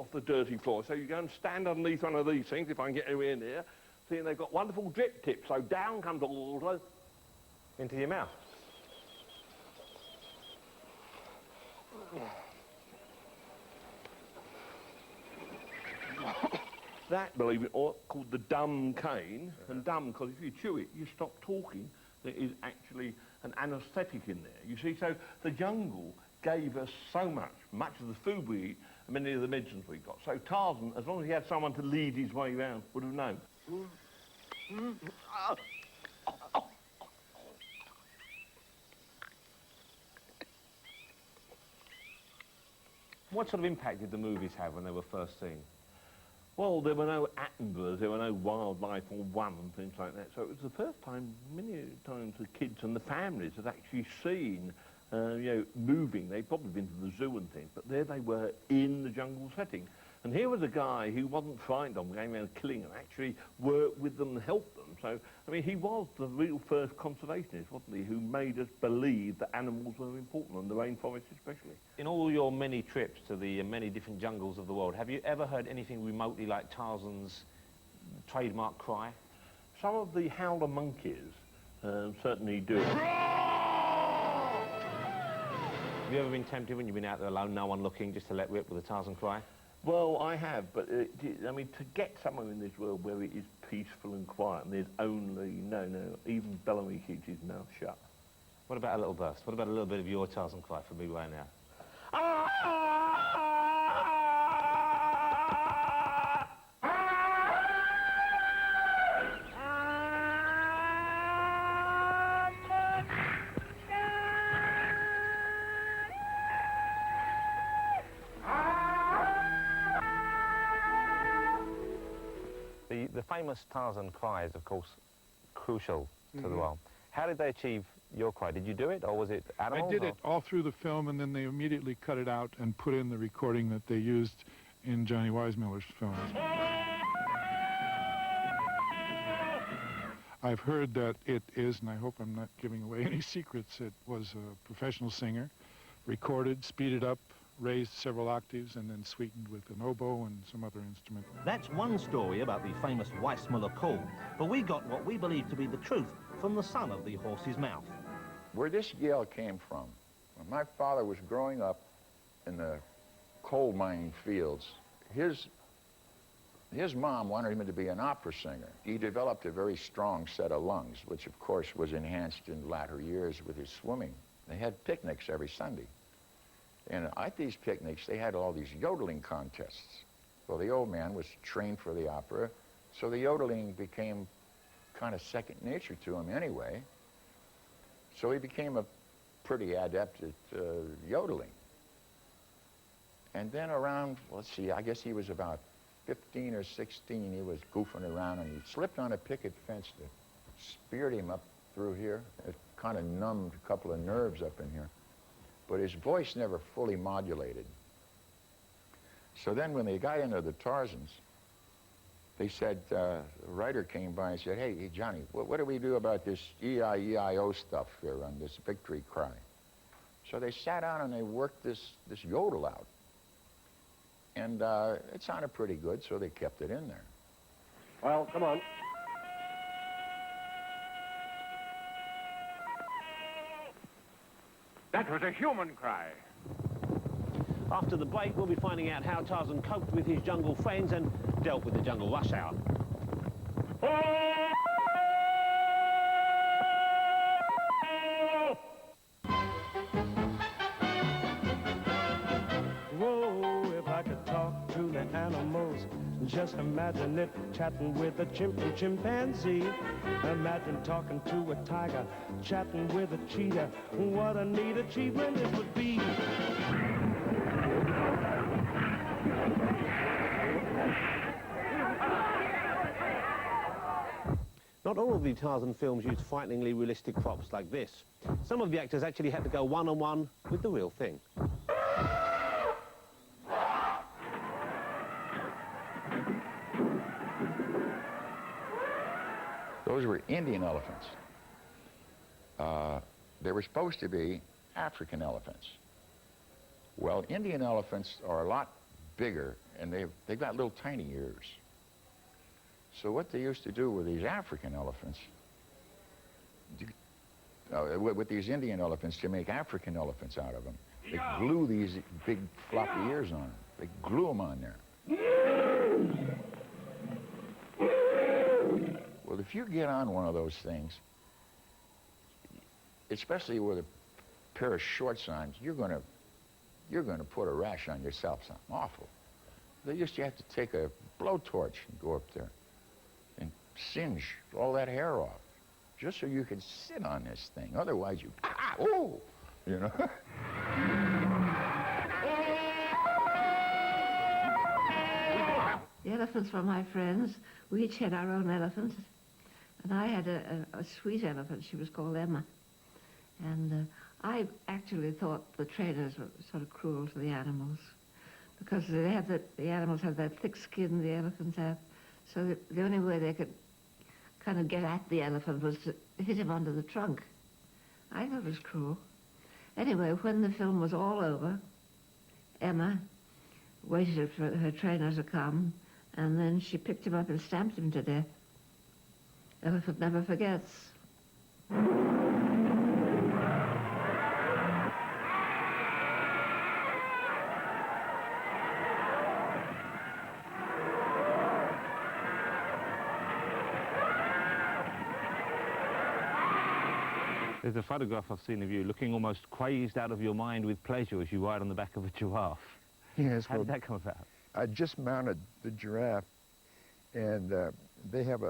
off the dirty floor. So you go and stand underneath one of these things, if I can get anywhere near. See, and they've got wonderful drip tips, so down comes the water into your mouth. That, believe it or not, called the dumb cane, and dumb because if you chew it, you stop talking. There is actually an anaesthetic in there. You see, so the jungle gave us so much of the food we eat and many of the medicines we got. So Tarzan, as long as he had someone to lead his way around, would have known. What sort of impact did the movies have when they were first seen? Well, there were no Attenboroughs, there were no Wildlife or One and things like that. So it was the first time, many times, the kids and the families had actually seen, you know, moving. They'd probably been to the zoo and things, but there they were in the jungle setting. And here was a guy who wasn't frightened of them, going around killing them, actually worked with them and helped them. So, I mean, he was the real first conservationist, wasn't he, who made us believe that animals were important, and the rainforest especially. In all your many trips to the many different jungles of the world, have you ever heard anything remotely like Tarzan's trademark cry? Some of the howler monkeys certainly do. Have you ever been tempted when you've been out there alone, no one looking, just to let rip with a Tarzan cry? Well, I have, but I mean, to get somewhere in this world where it is peaceful and quiet and there's only, even Bellamy keeps his mouth shut. What about a little burst? What about a little bit of your Tarzan cry for me right now? The famous Tarzan cry is, of course, crucial to the role. How did they achieve your cry? Did you do it, or was it animals? I did it all through the film, and then they immediately cut it out and put in the recording that they used in Johnny Weissmuller's films. I've heard that it is, and I hope I'm not giving away any secrets, it was a professional singer, recorded, speeded up, raised several octaves, and then sweetened with an oboe and some other instrument. That's one story about the famous Weissmuller call, but we got what we believe to be the truth from the son of the horse's mouth. Where this yell came from, when my father was growing up in the coal mining fields, his mom wanted him to be an opera singer. He developed a very strong set of lungs, which of course was enhanced in latter years with his swimming. They had picnics every Sunday. And at these picnics, they had all these yodeling contests. Well, the old man was trained for the opera, so the yodeling became kind of second nature to him anyway. So he became a pretty adept at yodeling. And then around, let's see, I guess he was about 15 or 16, he was goofing around, and he slipped on a picket fence that speared him up through here. It kind of numbed a couple of nerves up in here. But his voice never fully modulated. So then when they got into the Tarzans, they said, a writer came by and said, hey, Johnny, what do we do about this E-I-E-I-O stuff here on this victory cry? So they sat down and they worked this yodel out. And it sounded pretty good, so they kept it in there. Well, come on. That was a human cry. After the break, we'll be finding out how Tarzan coped with his jungle friends and dealt with the jungle rush hour. Whoa, if I could talk to the animals, just imagine it chatting with a chimpanzee. Imagine talking to a tiger, chatting with a cheetah. What a neat achievement it would be. Not all of the Tarzan films used frighteningly realistic props like this. Some of the actors actually had to go one-on-one with the real thing. Those were Indian elephants. They were supposed to be African elephants. Well, Indian elephants are a lot bigger, and they've got little tiny ears. So what they used to do with these African elephants, with these Indian elephants, to make African elephants out of them, they glue these big floppy ears on them. They glue them on there. Well, if you get on one of those things, especially with a pair of shorts on, you're gonna put a rash on yourself. Something awful. They used to have to take a blowtorch and go up there and singe all that hair off, just so you could sit on this thing. Otherwise, you know. The elephants were my friends. We each had our own elephant. And I had a sweet elephant. She was called Emma. And I actually thought the trainers were sort of cruel to the animals because they have the animals have that thick skin the elephants have. So the only way they could kind of get at the elephant was to hit him under the trunk. I thought it was cruel. Anyway, when the film was all over, Emma waited for her trainer to come, and then she picked him up and stamped him to death. Elephant never forgets. There's a photograph I've seen of you looking almost crazed out of your mind with pleasure as you ride on the back of a giraffe. Yes. How did that come about? I just mounted the giraffe, and they have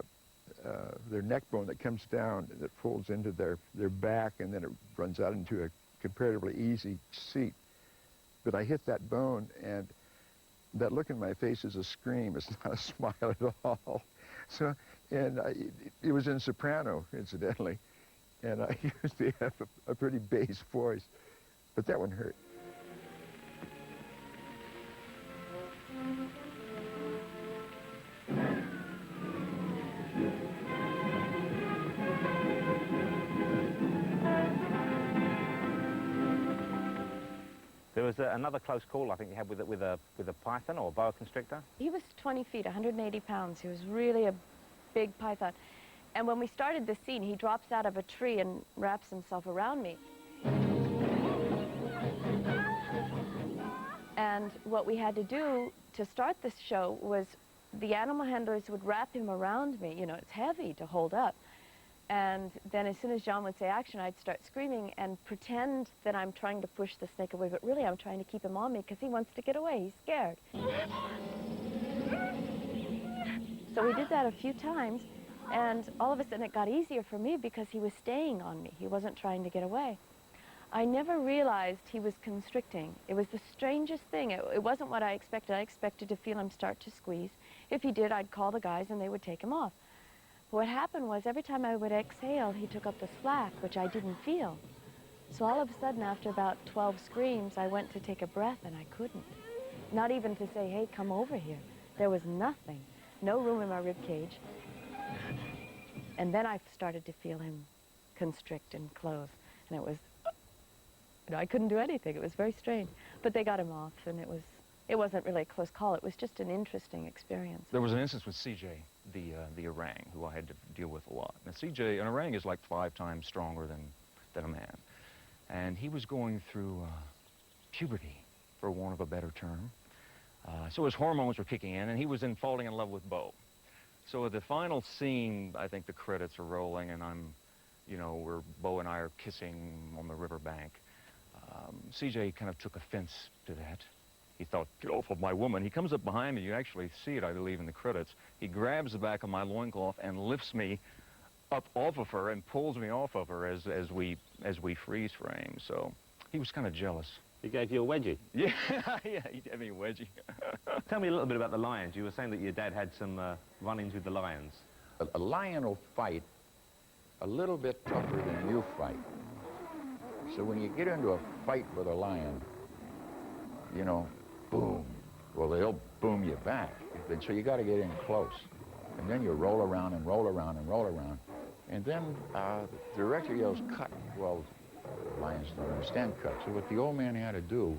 their neck bone that comes down that folds into their back, and then it runs out into a comparatively easy seat. But I hit that bone, and that look in my face is a scream. It's not a smile at all. So, and it was in soprano, incidentally, and I usually have a pretty bass voice, but that one hurt. There was another close call I think you had with a python or a boa constrictor. He was 20 feet, 180 pounds. He was really a big python. And when we started the scene, he drops out of a tree and wraps himself around me. And what we had to do to start this show was the animal handlers would wrap him around me. You know, it's heavy to hold up. And then as soon as John would say action, I'd start screaming and pretend that I'm trying to push the snake away, but really I'm trying to keep him on me because he wants to get away. He's scared. So we did that a few times, and all of a sudden it got easier for me because he was staying on me. He wasn't trying to get away. I never realized he was constricting. It was the strangest thing. It wasn't what I expected. I expected to feel him start to squeeze. If he did, I'd call the guys and they would take him off. What happened was every time I would exhale, he took up the slack, which I didn't feel. So all of a sudden, after about 12 screams, I went to take a breath and I couldn't. Not even to say, hey, come over here. There was nothing. No room in my rib cage. And then I started to feel him constrict and close. And it was, you know, I couldn't do anything. It was very strange. But they got him off, and it wasn't really a close call. It was just an interesting experience. There was an instance with CJ, the orang, who I had to deal with a lot. Now, CJ, an orang is like 5 times stronger than a man. And he was going through puberty, for want of a better term. So his hormones were kicking in, and he was falling in love with Bo. So at the final scene, I think the credits are rolling, and Bo and I are kissing on the riverbank. CJ kind of took offense to that. He thought, get off of my woman. He comes up behind me. You actually see it, I believe, in the credits. He grabs the back of my loincloth and lifts me up off of her and pulls me off of her as we freeze frame. So he was kind of jealous. He gave you a wedgie? Yeah, yeah, he gave me a wedgie. Tell me a little bit about the lions. You were saying that your dad had some run-ins with the lions. A lion will fight a little bit tougher than you fight. So when you get into a fight with a lion, you know, boom. Well, they'll boom you back. And so you got to get in close. And then you roll around and roll around and roll around. And then the director yells, cut. Well, lions don't understand cut. So what the old man had to do